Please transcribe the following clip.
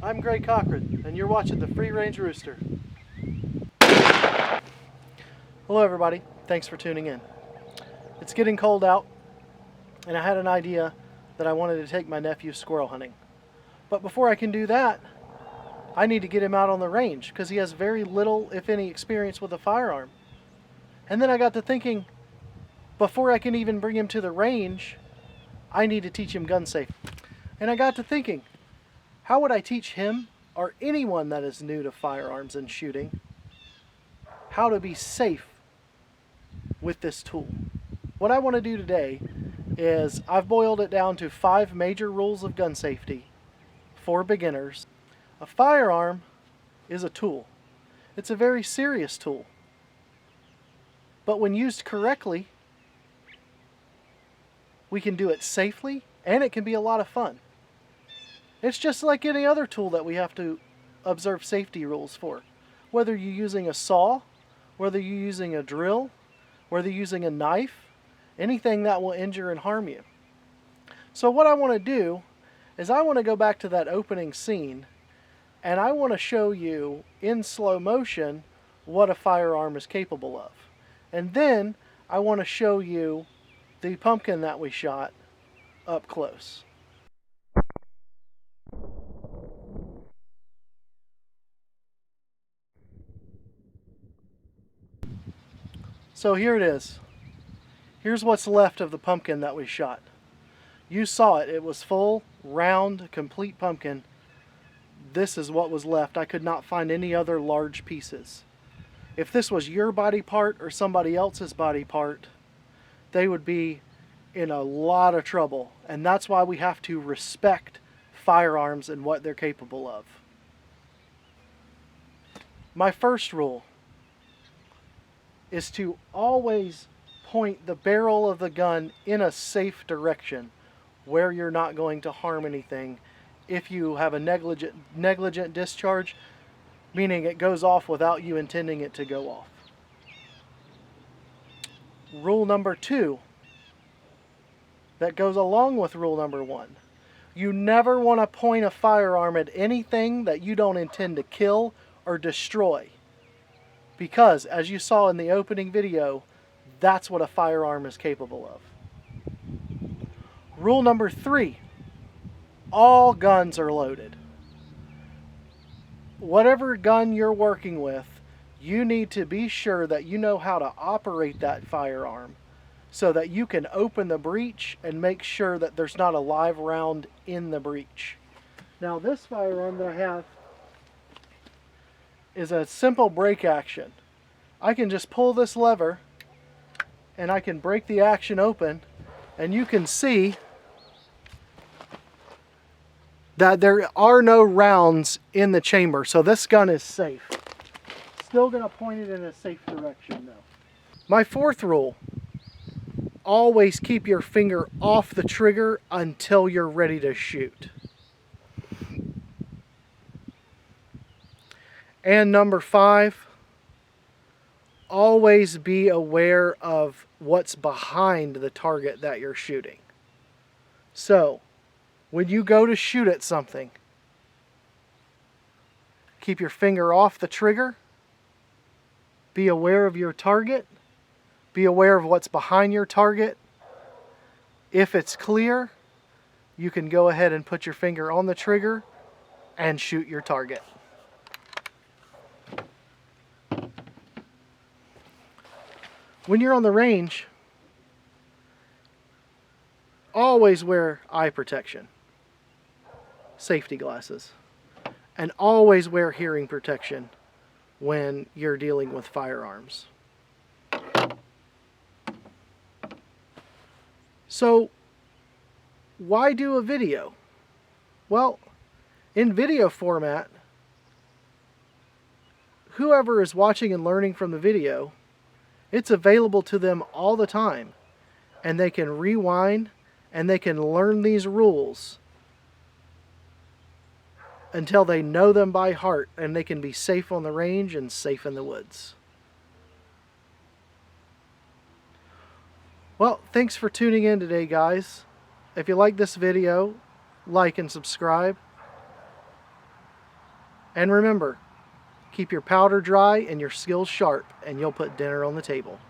I'm Gray Cochran, and you're watching the Free Range Rooster. Hello everybody, thanks for tuning in. It's getting cold out, and I had an idea that I wanted to take my nephew squirrel hunting. But before I can do that, I need to get him out on the range, because he has very little, if any, experience with a firearm. And then I got to thinking, before I can even bring him to the range, I need to teach him gun safety. And I got to thinking, how would I teach him, or anyone that is new to firearms and shooting, how to be safe with this tool? What I want to do today is I've boiled it down to 5 major rules of gun safety for beginners. A firearm is a tool. It's a very serious tool. But when used correctly, we can do it safely, and it can be a lot of fun. It's just like any other tool that we have to observe safety rules for. Whether you're using a saw, whether you're using a drill, whether you're using a knife, anything that will injure and harm you. So what I want to do is I want to go back to that opening scene, and I want to show you in slow motion what a firearm is capable of. And then I want to show you the pumpkin that we shot up close. So here it is. Here's what's left of the pumpkin that we shot. You saw it. It was full, round, complete pumpkin. This is what was left. I could not find any other large pieces. If this was your body part or somebody else's body part, they would be in a lot of trouble. And that's why we have to respect firearms and what they're capable of. My first rule is to always point the barrel of the gun in a safe direction where you're not going to harm anything. If you have a negligent discharge, meaning it goes off without you intending it to go off. Rule number 2, that goes along with rule number 1. You never want to point a firearm at anything that you don't intend to kill or destroy. Because, as you saw in the opening video, that's what a firearm is capable of. Rule number 3, all guns are loaded. Whatever gun you're working with, you need to be sure that you know how to operate that firearm so that you can open the breech and make sure that there's not a live round in the breech. Now this firearm that I have is a simple break action. I can just pull this lever and I can break the action open, and you can see that there are no rounds in the chamber, so this gun is safe. Still going to point it in a safe direction though. My 4th rule, always keep your finger off the trigger until you're ready to shoot. And number 5, always be aware of what's behind the target that you're shooting. So, when you go to shoot at something, keep your finger off the trigger, be aware of your target, be aware of what's behind your target. If it's clear, you can go ahead and put your finger on the trigger and shoot your target. When you're on the range, always wear eye protection, safety glasses, and always wear hearing protection when you're dealing with firearms. So, why do a video? Well, in video format, whoever is watching and learning from the video, it's available to them all the time, and they can rewind and they can learn these rules until they know them by heart, and they can be safe on the range and safe in the woods. Well, thanks for tuning in today, guys. If you like this video, like and subscribe. And remember, keep your powder dry and your skills sharp, and you'll put dinner on the table.